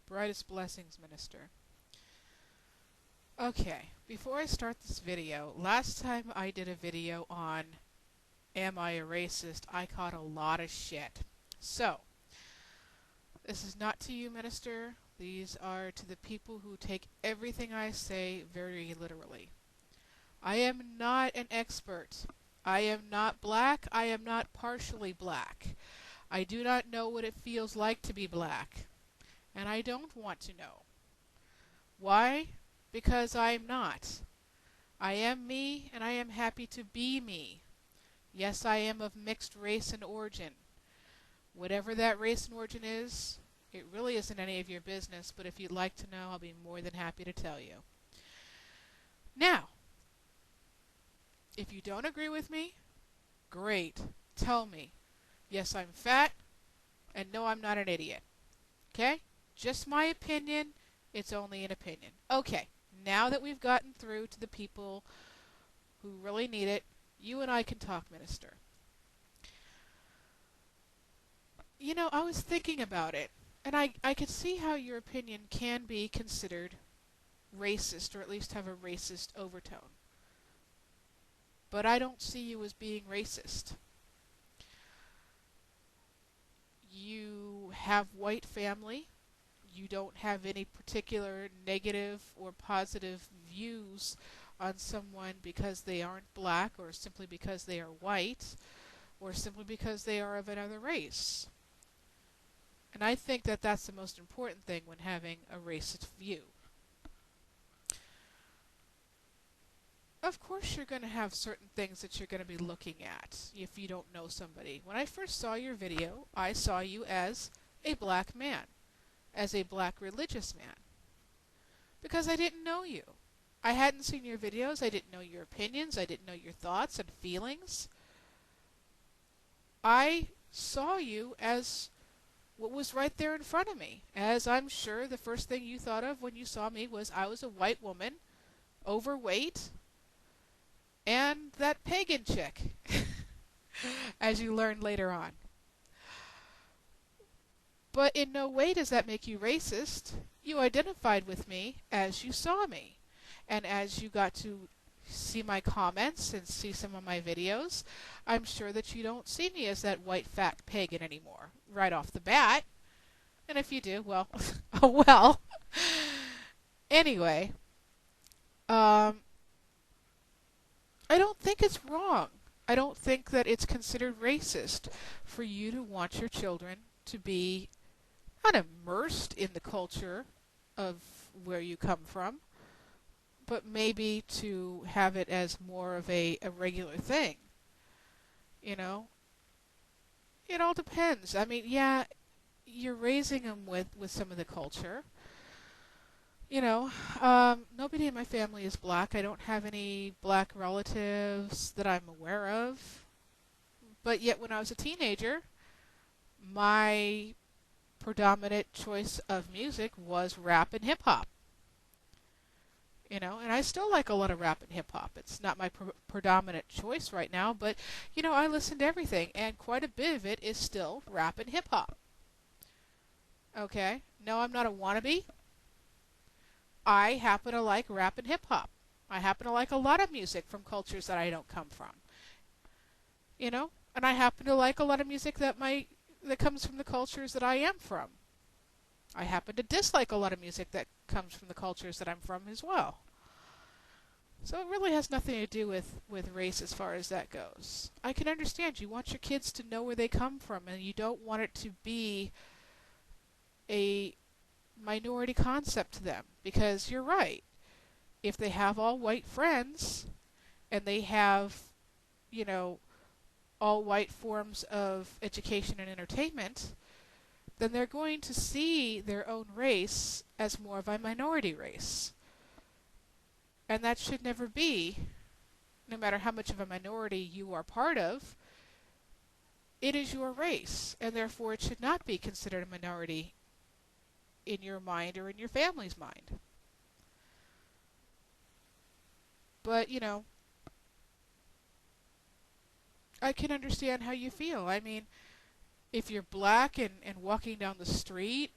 Brightest blessings, Minister. Okay, before I start this video, last time I did a video on Am I a Racist? I caught a lot of shit. So, this is not to you, Minister. These are to the people who take everything I say very literally. I am not an expert. I am not black. I am not partially black. I do not know what it feels like to be black. And I don't want to know. Why? Because I am not. I am me, and I am happy to be me. Yes, I am of mixed race and origin. Whatever that race and origin is, it really isn't any of your business, but if you'd like to know, I'll be more than happy to tell you. Now, if you don't agree with me, great. Tell me. Yes, I'm fat, and no, I'm not an idiot. Okay? Just my opinion. It's only an opinion. Okay, now that we've gotten through to the people who really need it, you and I can talk, Minister. You know, I was thinking about it, and I could see how your opinion can be considered racist, or at least have a racist overtone. But I don't see you as being racist. You have white family. You don't have any particular negative or positive views on someone because they aren't black, or simply because they are white, or simply because they are of another race. And I think that that's the most important thing when having a racist view. Of course you're going to have certain things that you're going to be looking at if you don't know somebody. When I first saw your video, I saw you as a black man, as a black religious man, because I didn't know you. I hadn't seen your videos, I didn't know your opinions, I didn't know your thoughts and feelings. I saw you as what was right there in front of me, as I'm sure the first thing you thought of when you saw me was I was a white woman, overweight, and that pagan chick, as you learned later on. But in no way does that make you racist. You identified with me as you saw me. And as you got to see my comments and see some of my videos, I'm sure that you don't see me as that white fat pagan anymore, right off the bat. And if you do, well, oh well. Anyway, I don't think it's wrong. I don't think that it's considered racist for you to want your children to be not immersed in the culture of where you come from, but maybe to have it as more of a regular thing. You know, it all depends. I mean, yeah, you're raising them with some of the culture. You know, nobody in my family is black. I don't have any black relatives that I'm aware of. But yet when I was a teenager, my predominant choice of music was rap and hip-hop. You know, and I still like a lot of rap and hip-hop. It's not my predominant choice right now, but, you know, I listen to everything, and quite a bit of it is still rap and hip-hop. Okay? No, I'm not a wannabe. I happen to like rap and hip-hop. I happen to like a lot of music from cultures that I don't come from. You know? And I happen to like a lot of music that comes from the cultures that I am from. I happen to dislike a lot of music that comes from the cultures that I'm from as well. So it really has nothing to do with race as far as that goes. I can understand you want your kids to know where they come from, and you don't want it to be a minority concept to them, because you're right. If they have all white friends and they have, you know, all white forms of education and entertainment, then they're going to see their own race as more of a minority race. And that should never be, no matter how much of a minority you are part of. It is your race, and therefore it should not be considered a minority in your mind or in your family's mind. But, you know, I can understand how you feel. I mean, if you're black and walking down the street,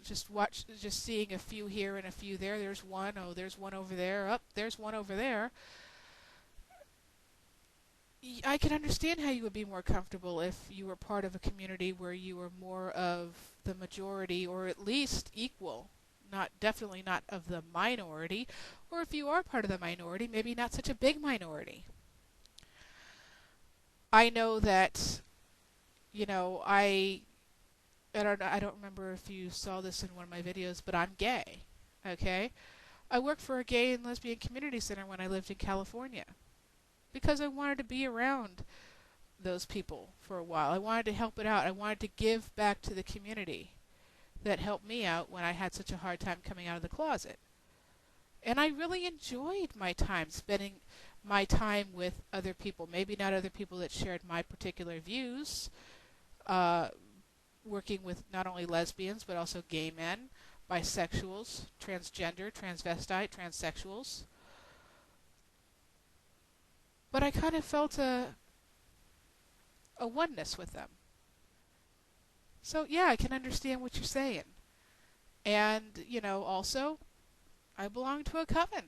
just seeing a few here and a few there. There's one. Oh, there's one over there. Up, there's one over there. I can understand how you would be more comfortable if you were part of a community where you were more of the majority, or at least equal. Not definitely not of the minority, or if you are part of the minority, maybe not such a big minority. I know that, you know, I don't remember if you saw this in one of my videos, but I'm gay. Okay? I worked for a gay and lesbian community center when I lived in California because I wanted to be around those people for a while. I wanted to help it out. I wanted to give back to the community that helped me out when I had such a hard time coming out of the closet. And I really enjoyed my time spending my time with other people. Maybe not other people that shared my particular views, working with not only lesbians but also gay men, bisexuals, transgender, transvestite, transsexuals. But I kind of felt a oneness with them. So yeah, I can understand what you're saying. And, also, I belong to a coven.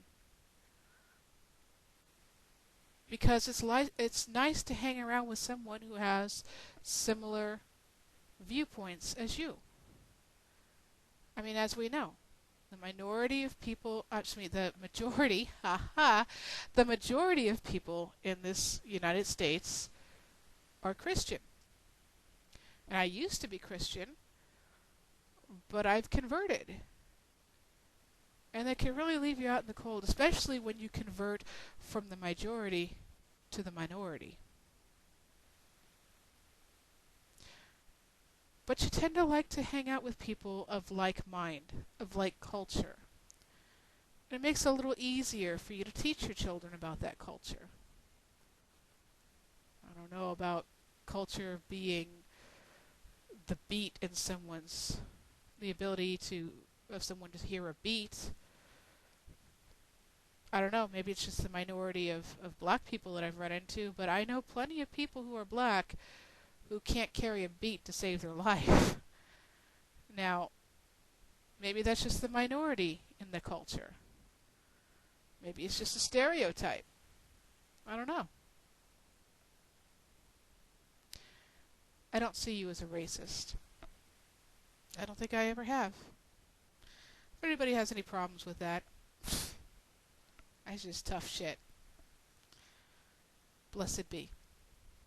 Because it's nice to hang around with someone who has similar viewpoints as you. I mean, as we know, the minority of people, the majority, the majority of people in this United States are Christian. And I used to be Christian, but I've converted. And that can really leave you out in the cold, especially when you convert from the majority to the minority. But you tend to like to hang out with people of like mind, of like culture. And it makes it a little easier for you to teach your children about that culture. I don't know about culture being the beat in someone's, the ability of someone to hear a beat. I don't know, maybe it's just the minority of black people that I've run into, but I know plenty of people who are black who can't carry a beat to save their life. Now, maybe that's just the minority in the culture. Maybe it's just a stereotype. I don't know. I don't see you as a racist. I don't think I ever have. If anybody has any problems with that, that's just tough shit. Blessed be.